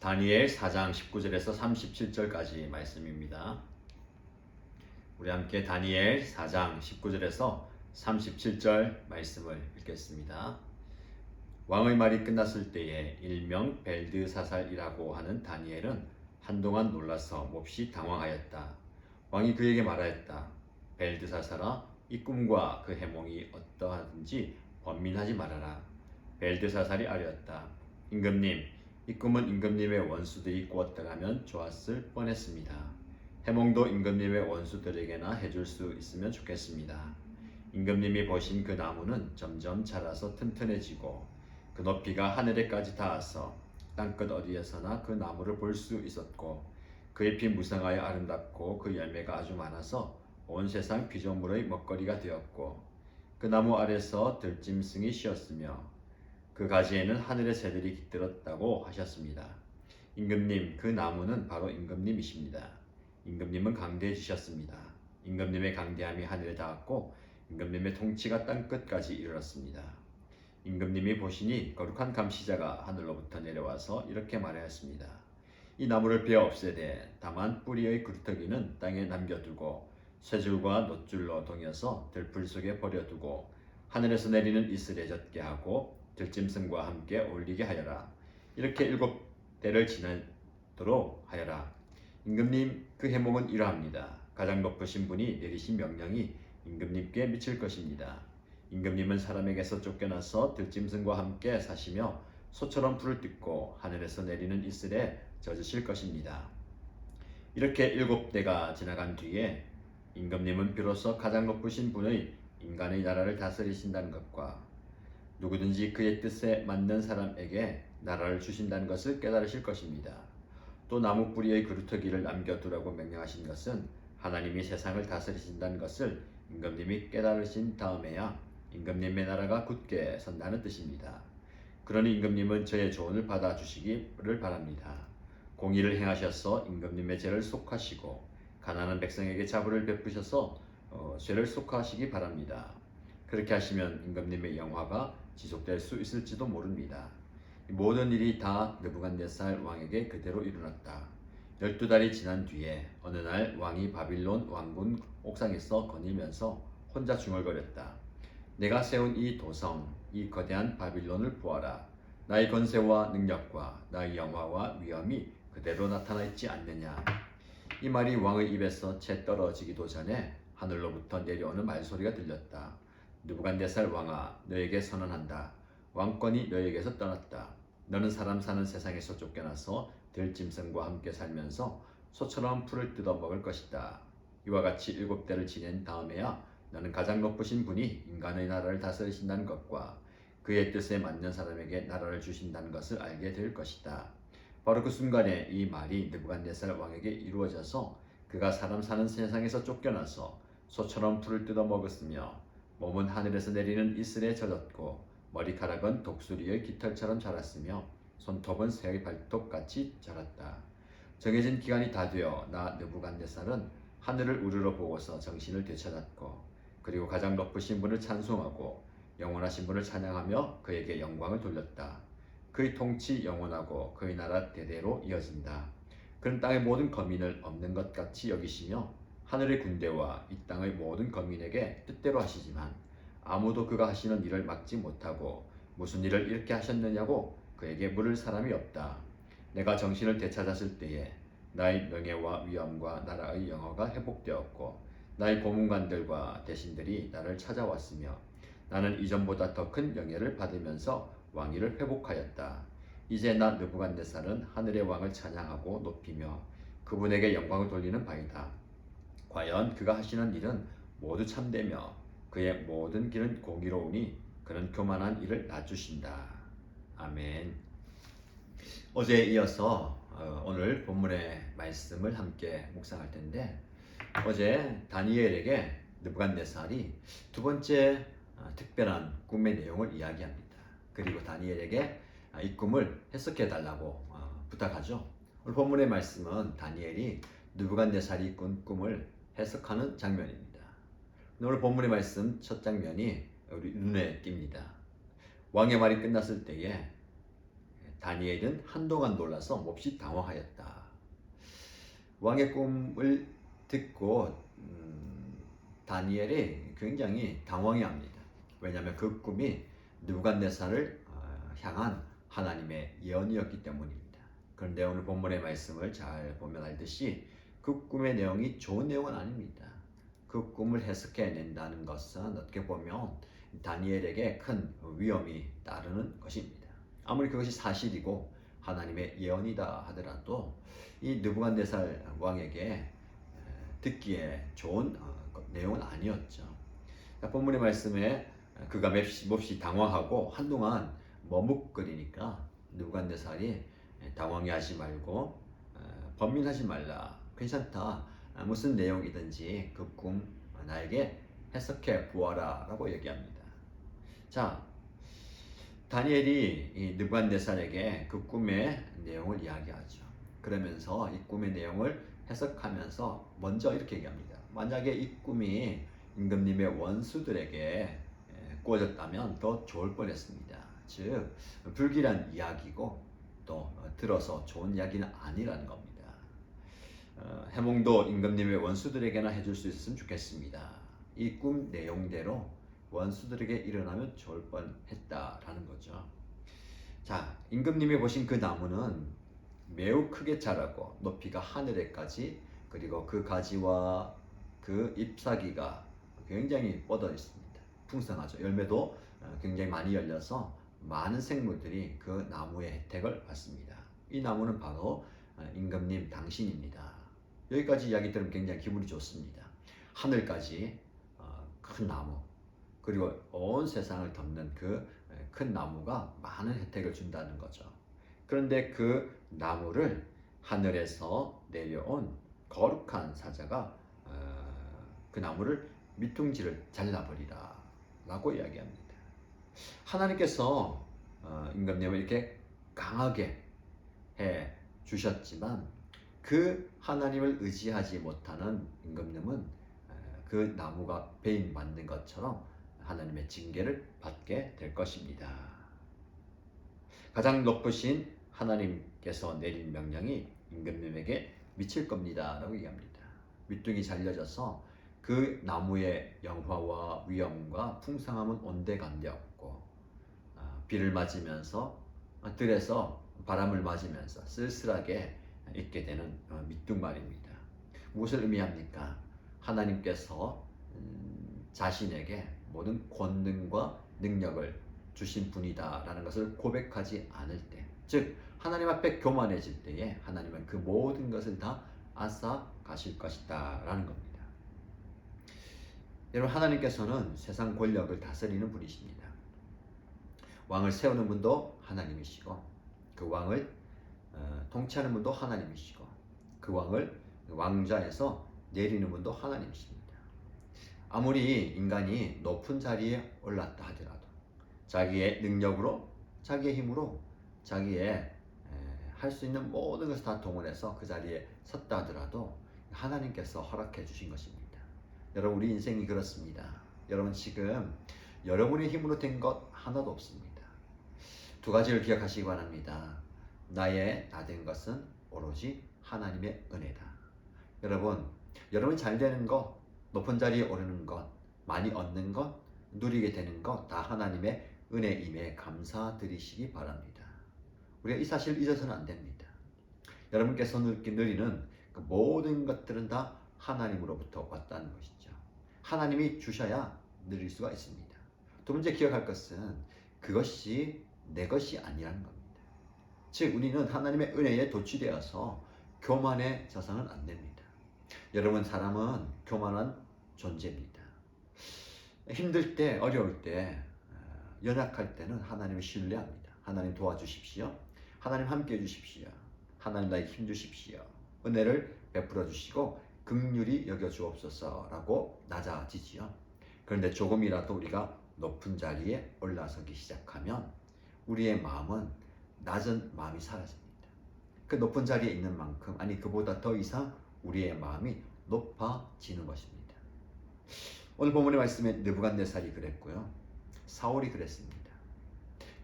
다니엘 4장 19절에서 37절까지 말씀입니다. 우리 함께 다니엘 4장 19절에서 37절 말씀을 읽겠습니다. 왕의 말이 끝났을 때에 일명 벨드사살이라고 하는 다니엘은 한동안 놀라서 몹시 당황하였다. 왕이 그에게 말하였다. 벨드사살아, 이 꿈과 그 해몽이 어떠하든지 번민하지 말아라. 벨드사살이 아뢰었다. 임금님, 이 꿈은 임금님의 원수들이 꾸었다가면 좋았을 뻔했습니다. 해몽도 임금님의 원수들에게나 해줄 수 있으면 좋겠습니다. 임금님이 보신 그 나무는 점점 자라서 튼튼해지고 그 높이가 하늘에까지 닿아서 땅끝 어디에서나 그 나무를 볼 수 있었고 그 잎이 무성하여 아름답고 그 열매가 아주 많아서 온 세상 피조물의 먹거리가 되었고 그 나무 아래서 들짐승이 쉬었으며 그 가지에는 하늘의 새들이 깃들었다고 하셨습니다. 임금님, 그 나무는 바로 임금님이십니다. 임금님은 강대해지셨습니다. 임금님의 강대함이 하늘에 닿았고 임금님의 통치가 땅끝까지 이르렀습니다. 임금님이 보시니 거룩한 감시자가 하늘로부터 내려와서 이렇게 말하였습니다. 이 나무를 베어 없애되 다만 뿌리의 굴뚝이는 땅에 남겨두고 쇠줄과 놋줄로 동여서 들풀 속에 버려두고 하늘에서 내리는 이슬에 젖게 하고 들짐승과 함께 올리게 하여라. 이렇게 7대를 지나도록 하여라. 임금님, 그 해몽은 이러합니다. 가장 높으신 분이 내리신 명령이 임금님께 미칠 것입니다. 임금님은 사람에게서 쫓겨나서 들짐승과 함께 사시며 소처럼 불을 뜯고 하늘에서 내리는 이슬에 젖으실 것입니다. 이렇게 7대가 지나간 뒤에 임금님은 비로소 가장 높으신 분의 인간의 나라를 다스리신다는 것과 누구든지 그의 뜻에 맞는 사람에게 나라를 주신다는 것을 깨달으실 것입니다. 또 나무 뿌리의 그루터기를 남겨두라고 명령하신 것은 하나님이 세상을 다스리신다는 것을 임금님이 깨달으신 다음에야 임금님의 나라가 굳게 선다는 뜻입니다. 그러니 임금님은 저의 조언을 받아주시기를 바랍니다. 공의를 행하셔서 임금님의 죄를 속하시고 가난한 백성에게 자부를 베푸셔서 죄를 속하시기 바랍니다. 그렇게 하시면 임금님의 영화가 지속될 수 있을지도 모릅니다. 모든 일이 다 느부갓네살 왕에게 그대로 일어났다. 12달이 지난 뒤에 어느 날 왕이 바빌론 왕궁 옥상에서 거닐면서 혼자 중얼거렸다. 내가 세운 이 도성, 이 거대한 바빌론을 보아라. 나의 권세와 능력과 나의 영화와 위엄이 그대로 나타나 있지 않느냐. 이 말이 왕의 입에서 채 떨어지기도 전에 하늘로부터 내려오는 말소리가 들렸다. 느부갓네살 왕아, 너에게 선언한다. 왕권이 너에게서 떠났다. 너는 사람 사는 세상에서 쫓겨나서 들짐승과 함께 살면서 소처럼 풀을 뜯어먹을 것이다. 이와 같이 7대를 지낸 다음에야 너는 가장 높으신 분이 인간의 나라를 다스리신다는 것과 그의 뜻에 맞는 사람에게 나라를 주신다는 것을 알게 될 것이다. 바로 그 순간에 이 말이 느부갓네살 왕에게 이루어져서 그가 사람 사는 세상에서 쫓겨나서 소처럼 풀을 뜯어먹었으며 몸은 하늘에서 내리는 이슬에 젖었고 머리카락은 독수리의 깃털처럼 자랐으며 손톱은 새의 발톱같이 자랐다. 정해진 기간이 다 되어 나 느부갓네살은 하늘을 우러러 보고서 정신을 되찾았고 그리고 가장 높으신 분을 찬송하고 영원하신 분을 찬양하며 그에게 영광을 돌렸다. 그의 통치 영원하고 그의 나라 대대로 이어진다. 그는 땅의 모든 거민을 없는 것 같이 여기시며 하늘의 군대와 이 땅의 모든 거민에게 뜻대로 하시지만 아무도 그가 하시는 일을 막지 못하고 무슨 일을 이렇게 하셨느냐고 그에게 물을 사람이 없다. 내가 정신을 되찾았을 때에 나의 명예와 위엄과 나라의 영화가 회복되었고 나의 고문관들과 대신들이 나를 찾아왔으며 나는 이전보다 더 큰 영예를 받으면서 왕위를 회복하였다. 이제 나 느부갓네살은 하늘의 왕을 찬양하고 높이며 그분에게 영광을 돌리는 바이다. 과연 그가 하시는 일은 모두 참되며 그의 모든 길은 공의로우니 그는 교만한 일을 낮추신다. 아멘. 어제에 이어서 오늘 본문의 말씀을 함께 묵상할 텐데 어제 다니엘에게 느부갓네살이 두 번째 특별한 꿈의 내용을 이야기합니다. 그리고 다니엘에게 이 꿈을 해석해 달라고 부탁하죠. 오늘 본문의 말씀은 다니엘이 느부갓네살이 꾼 꿈을 해석하는 장면입니다. 오늘 본문의 말씀 첫 장면이 우리 눈에 띕니다. 왕의 말이 끝났을 때에 다니엘은 한동안 놀라서 몹시 당황하였다. 왕의 꿈을 듣고 다니엘이 굉장히 당황해합니다. 왜냐하면 그 꿈이 느부갓네살을 향한 하나님의 예언이었기 때문입니다. 그런데 오늘 본문의 말씀을 잘 보면 알듯이 그 꿈의 내용이 좋은 내용은 아닙니다. 그 꿈을 해석해낸다는 것은 어떻게 보면 다니엘에게 큰 위험이 따르는 것입니다. 아무리 그것이 사실이고 하나님의 예언이다 하더라도 이 느부갓네살 왕에게 듣기에 좋은 내용은 아니었죠. 본문의 말씀에 그가 몹시 당황하고 한동안 머뭇거리니까 느부갓네살이 당황해하지 말고 번민하지 말라, 괜찮다, 무슨 내용이든지 그 꿈 나에게 해석해 보아라 라고 얘기합니다. 자, 다니엘이 이 느부갓네살에게 그 꿈의 내용을 이야기하죠. 그러면서 이 꿈의 내용을 해석하면서 먼저 이렇게 얘기합니다. 만약에 이 꿈이 임금님의 원수들에게 꾸어졌다면 더 좋을 뻔했습니다. 즉 불길한 이야기고 또 들어서 좋은 이야기는 아니라는 겁니다. 해몽도 임금님의 원수들에게나 해줄 수 있었으면 좋겠습니다. 이 꿈 내용대로 원수들에게 일어나면 좋을 뻔했다라는 거죠. 자, 임금님이 보신 그 나무는 매우 크게 자라고 높이가 하늘에까지, 그리고 그 가지와 그 잎사귀가 굉장히 뻗어 있습니다. 풍성하죠. 열매도 굉장히 많이 열려서 많은 생물들이 그 나무의 혜택을 받습니다. 이 나무는 바로 임금님 당신입니다. 여기까지 이야기 들으면 굉장히 기분이 좋습니다. 하늘까지 큰 나무, 그리고 온 세상을 덮는 그 큰 나무가 많은 혜택을 준다는 거죠. 그런데 그 나무를 하늘에서 내려온 거룩한 사자가 그 나무를 밑둥지를 잘라버리라 라고 이야기합니다. 하나님께서 임금님을 이렇게 강하게 해 주셨지만 그 하나님을 의지하지 못하는 임금님은 그 나무가 배임받는 것처럼 하나님의 징계를 받게 될 것입니다. 가장 높으신 하나님께서 내린 명령이 임금님에게 미칠 겁니다 라고 얘기합니다. 밑둥이 잘려져서 그 나무의 영화와 위엄과 풍성함은 온데간데 없고 비를 맞으면서 들에서 바람을 맞으면서 쓸쓸하게 있게 되는 밑둥 말입니다. 무엇을 의미합니까? 하나님께서 자신에게 모든 권능과 능력을 주신 분이다 라는 것을 고백하지 않을 때, 즉 하나님 앞에 교만해질 때에 하나님은 그 모든 것을 다 앗아 가실 것이다 라는 겁니다. 여러분, 하나님께서는 세상 권력을 다스리는 분이십니다. 왕을 세우는 분도 하나님이시고 그 왕을 통치하는 분도 하나님이시고 그 왕을 왕좌에서 내리는 분도 하나님이십니다. 아무리 인간이 높은 자리에 올랐다 하더라도 자기의 능력으로, 자기의 힘으로, 자기의 할 수 있는 모든 것을 다 동원해서 그 자리에 섰다 하더라도 하나님께서 허락해 주신 것입니다. 여러분, 우리 인생이 그렇습니다. 여러분, 지금 여러분의 힘으로 된 것 하나도 없습니다. 두 가지를 기억하시기 바랍니다. 나 된 것은 오로지 하나님의 은혜다. 여러분 잘 되는 것, 높은 자리에 오르는 것, 많이 얻는 것, 누리게 되는 것 다 하나님의 은혜임에 감사드리시기 바랍니다. 우리가 이 사실을 잊어서는 안 됩니다. 여러분께서 누리는 그 모든 것들은 다 하나님으로부터 왔다는 것이죠. 하나님이 주셔야 누릴 수가 있습니다. 두 번째 기억할 것은 그것이 내 것이 아니라는 겁니다. 즉 우리는 하나님의 은혜에 도취되어서 교만해져서는 안 됩니다. 여러분, 사람은 교만한 존재입니다. 힘들 때, 어려울 때, 연약할 때는 하나님을 신뢰합니다. 하나님 도와주십시오. 하나님 함께 해주십시오. 하나님 나에게 힘 주십시오. 은혜를 베풀어 주시고 긍휼히 여겨 주옵소서라고 낮아지지요. 그런데 조금이라도 우리가 높은 자리에 올라서기 시작하면 우리의 마음은 낮은 마음이 사라집니다. 그 높은 자리에 있는 만큼, 아니 그보다 더 이상 우리의 마음이 높아지는 것입니다. 오늘 본문의 말씀에 느부갓네살이 그랬고요. 사울이 그랬습니다.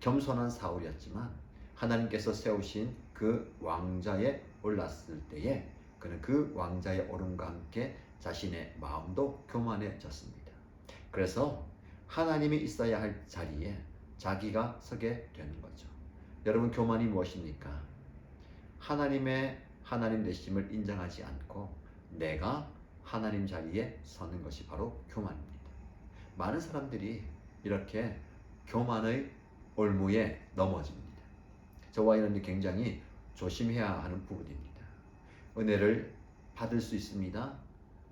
겸손한 사울이었지만 하나님께서 세우신 그 왕좌에 올랐을 때에 그는 그 왕좌에 오름과 함께 자신의 마음도 교만해졌습니다. 그래서 하나님이 있어야 할 자리에 자기가 서게 되는 거죠. 여러분, 교만이 무엇입니까? 하나님의 하나님 되심을 인정하지 않고 내가 하나님 자리에 서는 것이 바로 교만입니다. 많은 사람들이 이렇게 교만의 올무에 넘어집니다. 저와 이는 굉장히 조심해야 하는 부분입니다. 은혜를 받을 수 있습니다.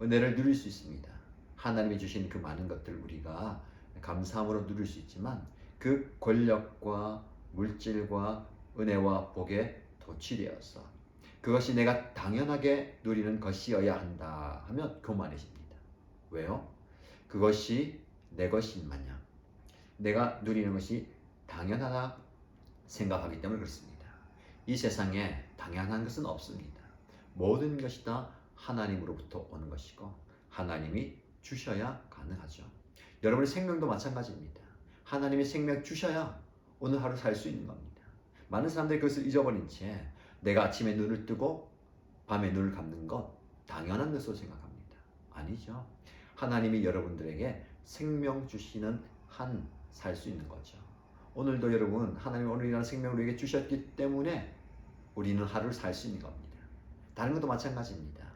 은혜를 누릴 수 있습니다. 하나님이 주신 그 많은 것들 우리가 감사함으로 누릴 수 있지만 그 권력과 물질과 은혜와 복에 도취되어서 그것이 내가 당연하게 누리는 것이어야 한다 하면 교만해집니다. 왜요? 그것이 내 것인 마냥 내가 누리는 것이 당연하다 생각하기 때문에 그렇습니다. 이 세상에 당연한 것은 없습니다. 모든 것이 다 하나님으로부터 오는 것이고 하나님이 주셔야 가능하죠. 여러분의 생명도 마찬가지입니다. 하나님이 생명 주셔야 오늘 하루 살 수 있는 겁니다. 많은 사람들이 그것을 잊어버린 채 내가 아침에 눈을 뜨고 밤에 눈을 감는 것 당연한 것으로 생각합니다. 아니죠. 하나님이 여러분들에게 생명 주시는 한 살 수 있는 거죠. 오늘도 여러분 하나님이 오늘이라는 생명을 우리에게 주셨기 때문에 우리는 하루를 살 수 있는 겁니다. 다른 것도 마찬가지입니다.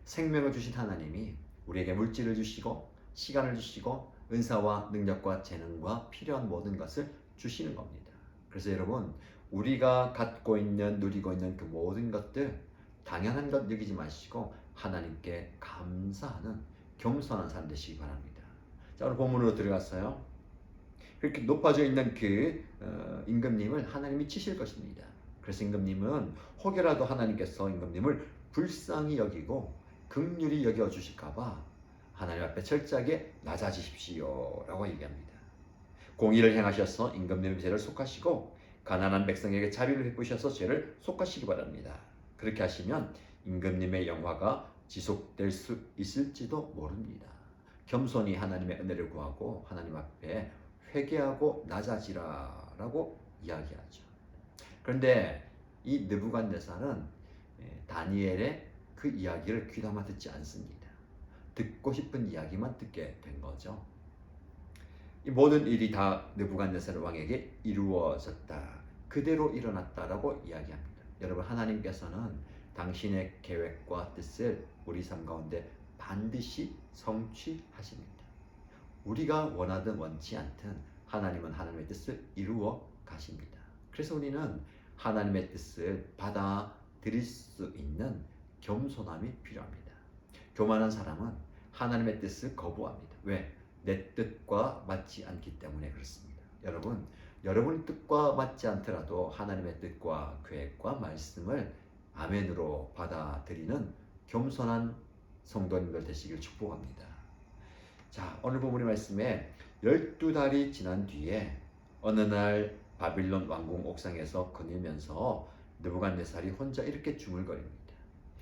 생명을 주신 하나님이 우리에게 물질을 주시고 시간을 주시고 은사와 능력과 재능과 필요한 모든 것을 주시는 겁니다. 그래서 여러분 우리가 갖고 있는 누리고 있는 그 모든 것들 당연한 것 여기지 마시고 하나님께 감사하는 겸손한 삶 되시기 바랍니다. 자, 오늘 본문으로 들어갔어요. 그렇게 높아져 있는 그 임금님을 하나님이 치실 것입니다. 그래서 임금님은 혹여라도 하나님께서 임금님을 불쌍히 여기고 긍휼히 여겨 주실까봐 하나님 앞에 철저하게 낮아지십시오 라고 얘기합니다. 공의를 행하셔서 임금님의 죄를 속하시고 가난한 백성에게 자비를 베푸셔서 죄를 속하시기 바랍니다. 그렇게 하시면 임금님의 영화가 지속될 수 있을지도 모릅니다. 겸손히 하나님의 은혜를 구하고 하나님 앞에 회개하고 낮아지라라고 이야기하죠. 그런데 이 느부갓네살은 다니엘의 그 이야기를 귀담아 듣지 않습니다. 듣고 싶은 이야기만 듣게 된 거죠. 이 모든 일이 다 느부갓네살 왕에게 이루어졌다. 그대로 일어났다라고 이야기합니다. 여러분 하나님께서는 당신의 계획과 뜻을 우리 삶 가운데 반드시 성취하십니다. 우리가 원하든 원치 않든 하나님은 하나님의 뜻을 이루어 가십니다. 그래서 우리는 하나님의 뜻을 받아들일 수 있는 겸손함이 필요합니다. 교만한 사람은 하나님의 뜻을 거부합니다. 왜? 내 뜻과 맞지 않기 때문에 그렇습니다. 여러분, 여러분의 뜻과 맞지 않더라도 하나님의 뜻과 계획과 말씀을 아멘으로 받아들이는 겸손한 성도님들 되시길 축복합니다. 자, 오늘 본문의 말씀에 12달이 지난 뒤에 어느 날 바빌론 왕궁 옥상에서 거닐면서 느부갓네살이 혼자 이렇게 중얼거립니다.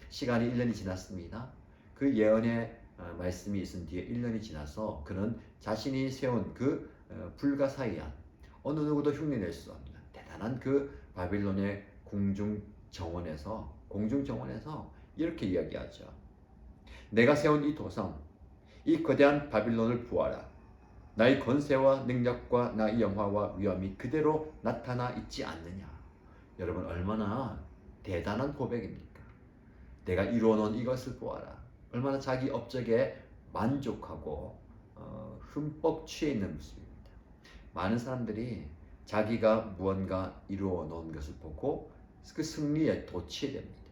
시간이 1년이 지났습니다. 그 예언의 말씀이 있은 뒤에 1년이 지나서 그는 자신이 세운 그 불가사의한 어느 누구도 흉내낼 수 없는 대단한 그 바빌론의 공중정원에서 이렇게 이야기하죠. 내가 세운 이 도성, 이 거대한 바빌론을 보아라. 나의 권세와 능력과 나의 영화와 위엄이 그대로 나타나 있지 않느냐. 여러분 얼마나 대단한 고백입니까? 내가 이루어놓은 이것을 보아라. 얼마나 자기 업적에 만족하고 흠뻑 취해 있는 모습입니다. 많은 사람들이 자기가 무언가 이루어놓은 것을 보고 그 승리에 도취됩니다.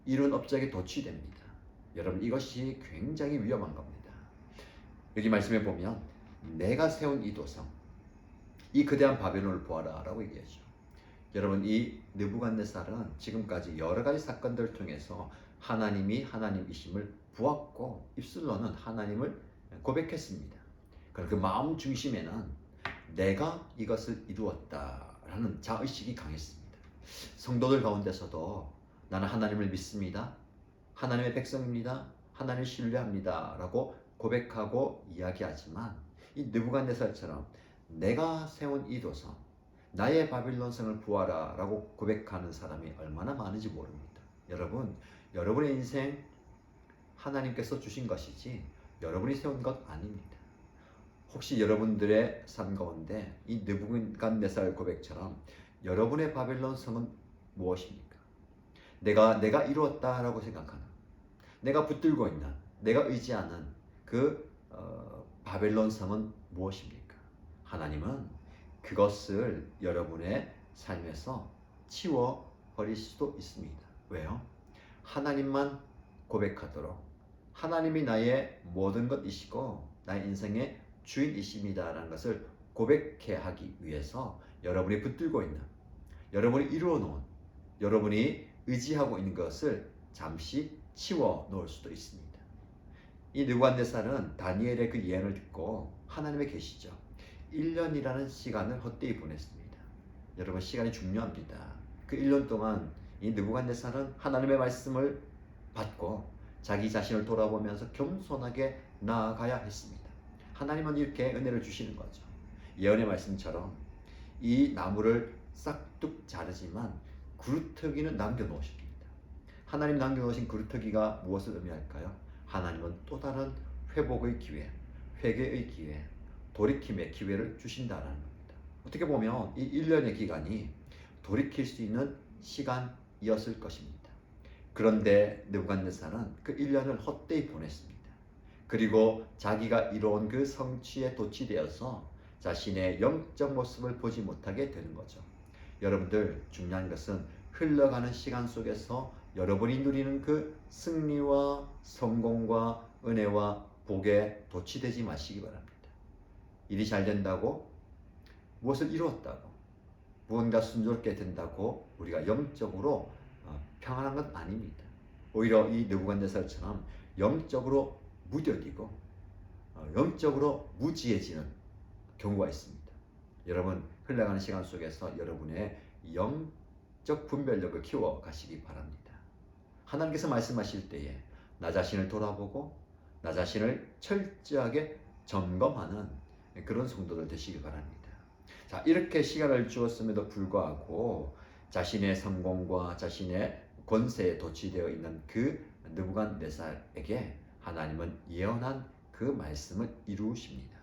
이룬 업적에 도취됩니다. 여러분 이것이 굉장히 위험한 겁니다. 여기 말씀에 보면 내가 세운 이 도성, 이 거대한 바벨론을 보아라 라고 얘기하죠. 여러분 이 느부갓네살은 지금까지 여러 가지 사건들을 통해서 하나님이 하나님이심을 보았고 입술로는 하나님을 고백했습니다. 그럼 그 마음 중심에는 내가 이것을 이루었다라는 자의식이 강했습니다. 성도들 가운데서도 나는 하나님을 믿습니다. 하나님의 백성입니다. 하나님을 신뢰합니다. 라고 고백하고 이야기하지만 이 느부갓네살처럼 내가 세운 이 도성, 나의 바빌론 성을 부하라 라고 고백하는 사람이 얼마나 많은지 모릅니다. 여러분, 여러분의 인생 하나님께서 주신 것이지 여러분이 세운 것 아닙니다. 혹시 여러분들의 삶 가운데 이 느부갓네살 고백처럼 여러분의 바벨론 성은 무엇입니까? 내가 이루었다라고 생각하는, 내가 붙들고 있는, 내가 의지하는 그 바벨론 성은 무엇입니까? 하나님은 그것을 여러분의 삶에서 치워 버릴 수도 있습니다. 왜요? 하나님만 고백하도록, 하나님이 나의 모든 것이시고 나의 인생의 주인이십니다라는 것을 고백해 하기 위해서 여러분이 붙들고 있는, 여러분이 이루어 놓은, 여러분이 의지하고 있는 것을 잠시 치워 놓을 수도 있습니다. 이 느부갓네살은 다니엘의 그 예언을 듣고 하나님의 계시죠. 1년이라는 시간을 헛되이 보냈습니다. 여러분, 시간이 중요합니다. 그 1년 동안 이 느부갓네살은 하나님의 말씀을 받고 자기 자신을 돌아보면서 겸손하게 나아가야 했습니다. 하나님은 이렇게 은혜를 주시는 거죠. 예언의 말씀처럼 이 나무를 싹둑 자르지만 그루터기는 남겨놓으십니다. 하나님 남겨놓으신 그루터기가 무엇을 의미할까요? 하나님은 또 다른 회복의 기회, 회개의 기회, 돌이킴의 기회를 주신다는 겁니다. 어떻게 보면 이 1년의 기간이 돌이킬 수 있는 시간이었을 것입니다. 그런데 느부갓네살은 그 1년을 헛되이 보냈습니다. 그리고 자기가 이뤄온 그 성취에 도취되어서 자신의 영적 모습을 보지 못하게 되는 거죠. 여러분들, 중요한 것은 흘러가는 시간 속에서 여러분이 누리는 그 승리와 성공과 은혜와 복에 도취되지 마시기 바랍니다. 일이 잘 된다고, 무엇을 이루었다고, 무언가 순조롭게 된다고 우리가 영적으로 평안한 건 아닙니다. 오히려 이 느부갓네살처럼 영적으로 무뎌지고 영적으로 무지해지는 경우가 있습니다. 여러분, 흘러가는 시간 속에서 여러분의 영적 분별력을 키워 가시기 바랍니다. 하나님께서 말씀하실 때에 나 자신을 돌아보고 나 자신을 철저하게 점검하는 그런 성도들 되시기 바랍니다. 자, 이렇게 시간을 주었음에도 불구하고 자신의 성공과 자신의 권세에 도취되어 있는 그 느부갓네살에게 하나님은 예언한 그 말씀을 이루십니다.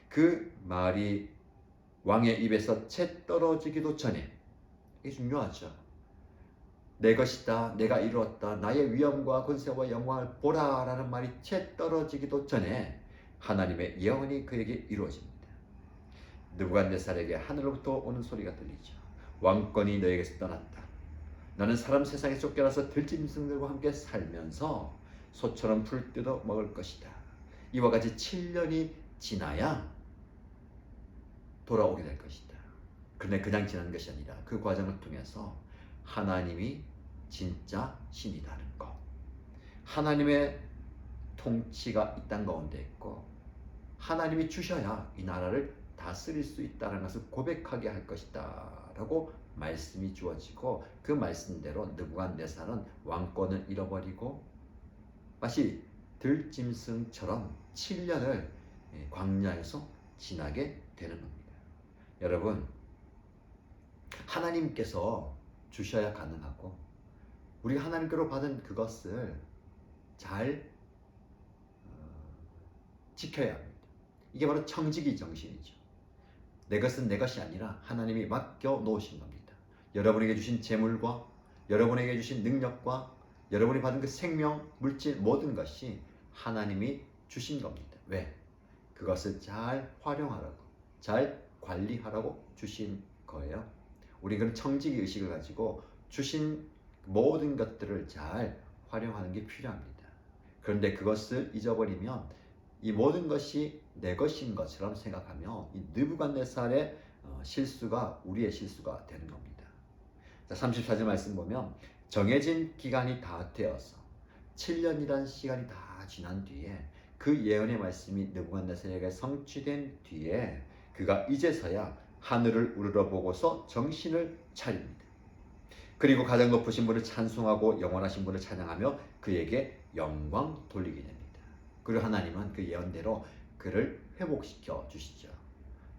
그 말이 왕의 입에서 채 떨어지기도 전에, 이게 중요하죠. 내 것이다, 내가 이루었다, 나의 위엄과 권세와 영광을 보라 라는 말이 채 떨어지기도 전에 하나님의 예언이 그에게 이루어집니다. 느부갓네살에게 하늘로부터 오는 소리가 들리죠. 왕권이 너에게서 떠났다. 너는 사람 세상에 쫓겨나서 들짐승들과 함께 살면서 소처럼 풀 뜯어 먹을 것이다. 이와 같이 7년이 지나야 돌아오게 될 것이다. 그런데 그냥 지난 것이 아니라 그 과정을 통해서 하나님이 진짜 신이라는 것, 하나님의 통치가 이 땅 가운데 있고 하나님이 주셔야 이 나라를 다스릴 수 있다는 것을 고백하게 할 것이다 라고 말씀이 주어지고, 그 말씀대로 느부갓네살은 왕권을 잃어버리고 마치 들짐승처럼 7년을 광야에서 지나게 되는 겁니다. 여러분, 하나님께서 주셔야 가능하고 우리가 하나님께로 받은 그것을 잘 지켜야 합니다. 이게 바로 청지기 정신이죠. 내 것은 내 것이 아니라 하나님이 맡겨 놓으신 겁니다. 여러분에게 주신 재물과 여러분에게 주신 능력과 여러분이 받은 그 생명, 물질 모든 것이 하나님이 주신 겁니다. 왜? 그것을 잘 활용하라고, 잘 관리하라고 주신 거예요. 우리 그런 청지기 의식을 가지고 주신 모든 것들을 잘 활용하는 게 필요합니다. 그런데 그것을 잊어버리면 이 모든 것이 내 것인 것처럼 생각하며 이 느부갓네살의 실수가 우리의 실수가 되는 겁니다. 자, 34절 말씀 보면 정해진 기간이 다 되어서 7년이라는 시간이 다 지난 뒤에 그 예언의 말씀이 느부갓네살에게 성취된 뒤에 그가 이제서야 하늘을 우러러보고서 정신을 차립니다. 그리고 가장 높으신 분을 찬송하고 영원하신 분을 찬양하며 그에게 영광 돌리게 됩니다. 그리고 하나님은 그 예언대로 그를 회복시켜 주시죠.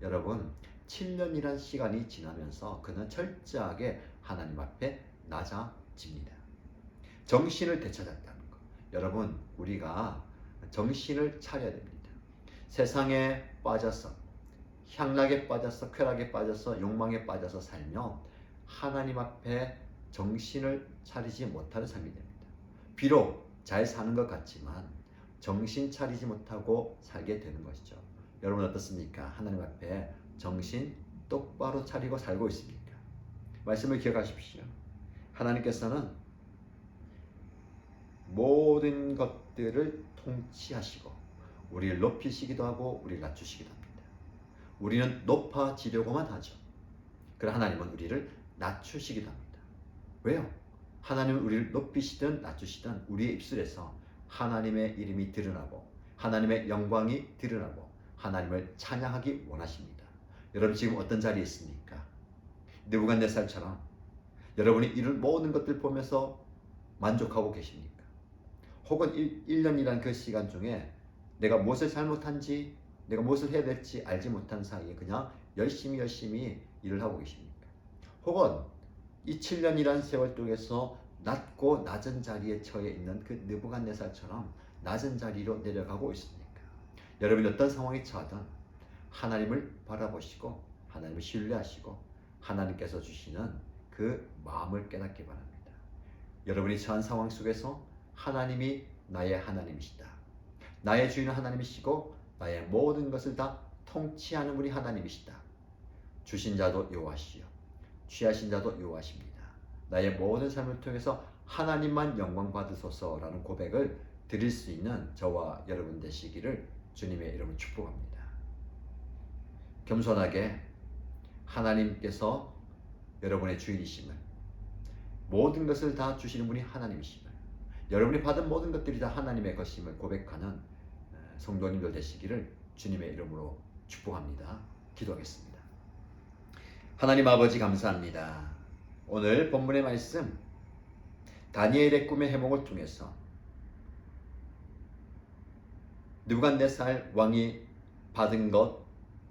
여러분, 7년이란 시간이 지나면서 그는 철저하게 하나님 앞에 낮아집니다. 정신을 되찾았다는 것. 여러분, 우리가 정신을 차려야 됩니다. 세상에 빠져서, 향락에 빠져서, 쾌락에 빠져서, 욕망에 빠져서 살며 하나님 앞에 정신을 차리지 못하는 삶이 됩니다. 비록 잘 사는 것 같지만 정신 차리지 못하고 살게 되는 것이죠. 여러분 어떻습니까? 하나님 앞에 정신 똑바로 차리고 살고 있습니까? 말씀을 기억하십시오. 하나님께서는 모든 것들을 통치하시고 우리를 높이시기도 하고 우리를 낮추시기도 합니다. 우리는 높아지려고만 하죠. 그러나 하나님은 우리를 낮추시기도 합니다. 왜요? 하나님은 우리를 높이시든 낮추시든 우리의 입술에서 하나님의 이름이 드러나고 하나님의 영광이 드러나고 하나님을 찬양하기 원하십니다. 여러분 지금 어떤 자리에 있습니까? 느부갓네살처럼 여러분이 이런 모든 것들 보면서 만족하고 계십니까? 혹은 1년이라는 그 시간 중에 내가 무엇을 잘못한지 내가 무엇을 해야 될지 알지 못한 사이에 그냥 열심히 일을 하고 계십니까? 혹은 이 7년이라는 세월 속에서 낮고 낮은 자리에 처해 있는 그 느부갓네살처럼 낮은 자리로 내려가고 있습니까? 여러분이 어떤 상황에 처하든 하나님을 바라보시고 하나님을 신뢰하시고 하나님께서 주시는 그 마음을 깨닫기 바랍니다. 여러분이 처한 상황 속에서 하나님이 나의 하나님이시다. 나의 주인은 하나님이시고 나의 모든 것을 다 통치하는 분이 하나님이시다. 주신 자도 여호와시요 취하신 자도 여호와십니다. 나의 모든 삶을 통해서 하나님만 영광 받으소서라는 고백을 드릴 수 있는 저와 여러분 되시기를 주님의 이름으로 축복합니다. 겸손하게 하나님께서 여러분의 주인이심을 모든 것을 다 주시는 분이 하나님이심을 여러분이 받은 모든 것들이 다 하나님의 것임을 고백하는 성도님들 되시기를 주님의 이름으로 축복합니다. 기도하겠습니다. 하나님 아버지 감사합니다. 오늘 본문의 말씀 다니엘의 꿈의 해몽을 통해서 느부갓네살 왕이 받은 것,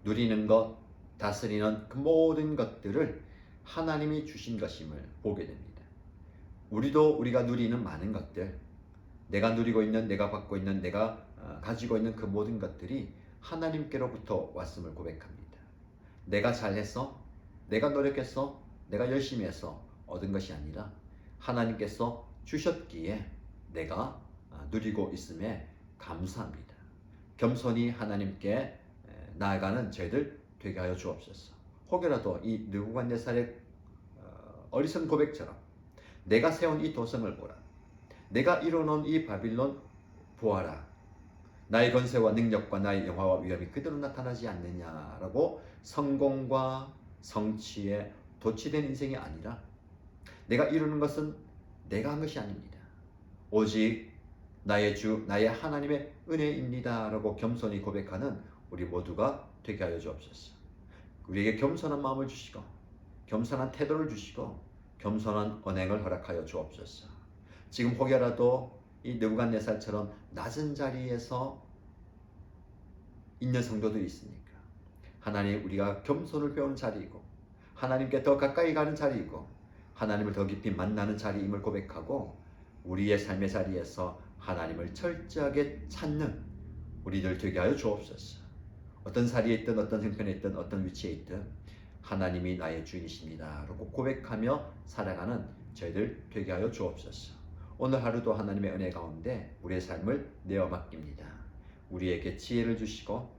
누리는 것, 다스리는 그 모든 것들을 하나님이 주신 것임을 보게 됩니다. 우리도 우리가 누리는 많은 것들, 내가 누리고 있는, 내가 받고 있는, 내가 가지고 있는 그 모든 것들이 하나님께로부터 왔음을 고백합니다. 내가 잘해서, 내가 노력해서, 내가 열심히 해서 얻은 것이 아니라 하나님께서 주셨기에 내가 누리고 있음에 감사합니다. 겸손히 하나님께 나아가는 저희들 되게 하여 주옵소서. 혹여라도 이 느부갓네살의 어리석은 고백처럼 내가 세운 이 도성을 보라, 내가 이뤄놓은 이 바빌론 보아라, 나의 권세와 능력과 나의 영화와 위엄이 그대로 나타나지 않느냐라고 성공과 성취에 도취된 인생이 아니라 내가 이루는 것은 내가 한 것이 아닙니다. 오직 나의 주, 나의 하나님의 은혜입니다 라고 겸손히 고백하는 우리 모두가 되게 하여 주옵소서. 우리에게 겸손한 마음을 주시고 겸손한 태도를 주시고 겸손한 언행을 허락하여 주옵소서. 지금 혹여라도 이 느부갓네살처럼 낮은 자리에서 있는 성도들이 있습니까? 하나님, 우리가 겸손을 배우는 자리이고 하나님께 더 가까이 가는 자리이고 하나님을 더 깊이 만나는 자리임을 고백하고 우리의 삶의 자리에서 하나님을 철저하게 찾는 우리들 되게 하여 주옵소서. 어떤 자리에 있든 어떤 형편에 있든 어떤 위치에 있든 하나님이 나의 주인이십니다 라고 고백하며 살아가는 저희들 되게 하여 주옵소서. 오늘 하루도 하나님의 은혜 가운데 우리의 삶을 내어 맡깁니다. 우리에게 지혜를 주시고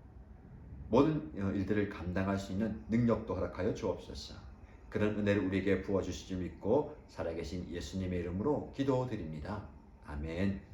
모든 일들을 감당할 수 있는 능력도 허락하여 주옵소서. 그런 은혜를 우리에게 부어주실 줄 믿고 살아계신 예수님의 이름으로 기도드립니다. 아멘.